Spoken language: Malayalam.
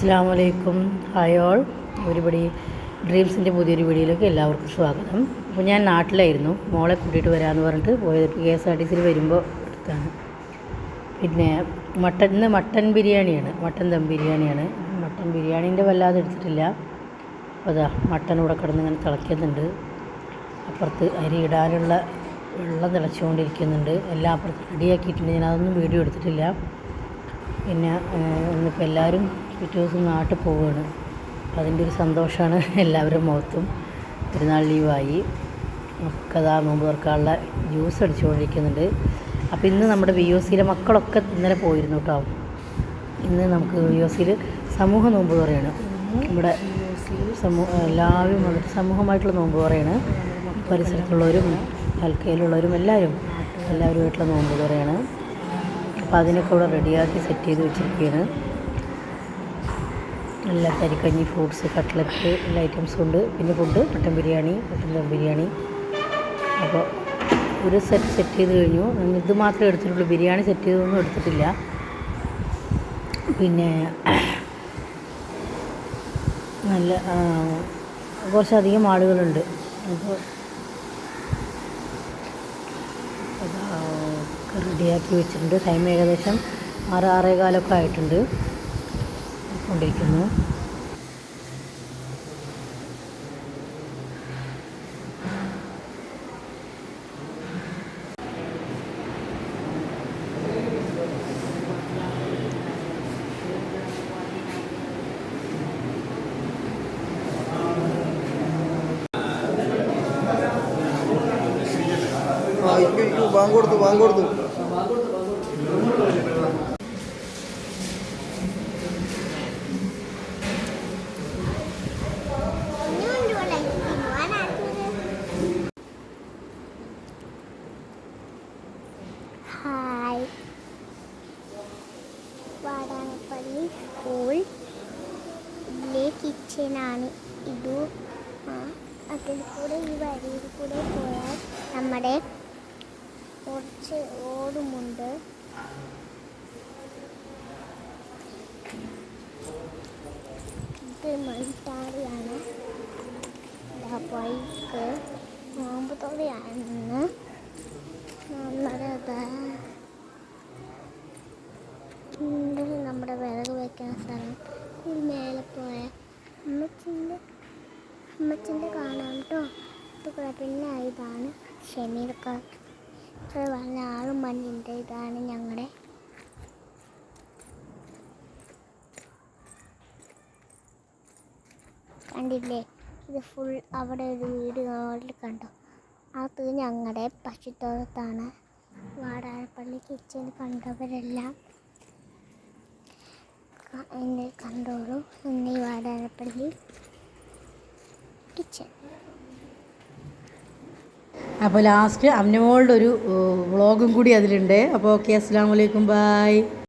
അസ്സലാമലൈക്കും. Hi all. ഒരുപടി ഡ്രീംസിൻ്റെ പുതിയൊരു വീഡിയോയിലേക്ക് എല്ലാവർക്കും സ്വാഗതം. അപ്പോൾ ഞാൻ നാട്ടിലായിരുന്നു, മോളെ കൂട്ടിയിട്ട് വരാമെന്ന് പറഞ്ഞിട്ട് പോയത്. KSRTC വരുമ്പോൾ അടുത്താണ്. പിന്നെ ഇന്ന് മട്ടൻ ബിരിയാണിയാണ്, മട്ടൻ ദം ബിരിയാണിയാണ്. മട്ടൻ ബിരിയാണീൻ്റെ വല്ലാതെ എടുത്തിട്ടില്ല. അപ്പോൾ അതാ മട്ടൻ ഇവിടെ കിടന്ന് ഇങ്ങനെ തിളയ്ക്കുന്നുണ്ട്. അപ്പുറത്ത് അരി ഇടാനുള്ള വെള്ളം തിളച്ചുകൊണ്ടിരിക്കുന്നുണ്ട്. എല്ലാം അപ്പുറത്ത് റെഡിയാക്കിയിട്ടുണ്ട്. ഞാൻ അതൊന്നും വീഡിയോ എടുത്തിട്ടില്ല. പിന്നെ ഇന്നിപ്പോൾ എല്ലാവരും പിറ്റേ ദിവസം നാട്ടിൽ പോവുകയാണ്. അതിൻ്റെ ഒരു സന്തോഷമാണ് എല്ലാവരും മുഖത്തും. പെരുന്നാൾ ലീവായി. നമുക്കതാ നോമ്പ് തുറക്കാനുള്ള ജ്യൂസ് അടിച്ചുകൊണ്ടിരിക്കുന്നുണ്ട്. അപ്പോൾ ഇന്ന് നമ്മുടെ VOCയിലെ മക്കളൊക്കെ ഇന്നലെ പോയിരുന്നു കേട്ടോ. ഇന്ന് നമുക്ക് VOCയിൽ സമൂഹ നോമ്പ് തുറയാണ്. ഇവിടെ എല്ലാവരും വന്നിട്ട് സമൂഹമായിട്ടുള്ള നോമ്പ് തുറയാണ്. പരിസരത്തുള്ളവരും ഹൽക്കയിലുള്ളവരും എല്ലാവരുമായിട്ടുള്ള നോമ്പ് തുറയാണ്. അപ്പോൾ അതിനൊക്കെ ഇവിടെ റെഡിയാക്കി സെറ്റ് ചെയ്ത് വെച്ചിരിക്കുകയാണ്. എല്ലാ കരിക്കഞ്ഞി, ഫ്രൂട്ട്സ്, കട്ട്ലറ്റ് എല്ലാ ഐറ്റംസും ഉണ്ട്. പിന്നെ food mutton biryani, mutton dum biryani. അപ്പോൾ ഒരു സെറ്റ് ചെയ്ത് കഴിഞ്ഞു. ഇത് മാത്രമേ എടുത്തിട്ടുള്ളൂ, ബിരിയാണി സെറ്റ് ചെയ്തൊന്നും എടുത്തിട്ടില്ല. പിന്നെ നല്ല കുറച്ചധികം ആളുകളുണ്ട്. അപ്പോൾ ഒക്കെ റെഡിയാക്കി വെച്ചിട്ടുണ്ട്. ടൈം ഏകദേശം 6-6:15 ആയിട്ടുണ്ട്. കൊണ്ടിരിക്കുന്നു. വാങ്ങോടുത്തു ഹായ്, വാടാനപ്പള്ളി സ്കൂളിലെ കിച്ചനാണ് ഇത്. അതിൽ കൂടെ ഈ വഴിയിൽ കൂടെ പോയാൽ നമ്മുടെ കുറച്ച് റോഡുമുണ്ട്. ഇത് മണിത്താടിയാണ്. ബൈക്ക് നോമ്പ് തുറയാണ്. നമ്മുടെ വിറക് വയ്ക്കുന്ന സ്ഥലം. ഇത് മേലെ പോയ അമ്മച്ചിൻ്റെ കാണാം കേട്ടോ. പിന്നെ ഇതാണ് ഷെമീർക്കാർ. വല്ല ആളും മഞ്ഞുണ്ട്. ഇതാണ് ഞങ്ങളുടെ കണ്ടില്ലേ, ഇത് ഫുൾ അവിടെ ഒരു വീട് കണ്ടോ. അത് ഞങ്ങളുടെ പശുത്തോട്ടത്താണ്. വാടാനപ്പള്ളി കിച്ചൺ കണ്ടവരെല്ലാം എന്നെ കണ്ടോളൂ. എന്നെ വാടാനപ്പള്ളി കിച്ചൺ. അപ്പോൾ ലാസ്റ്റ് അമ്നമോളുടെ ഒരു വ്ളോഗും കൂടി അതിലുണ്ട്. അപ്പോൾ ഓക്കെ, അസ്സലാമു അലൈക്കും, ബൈ.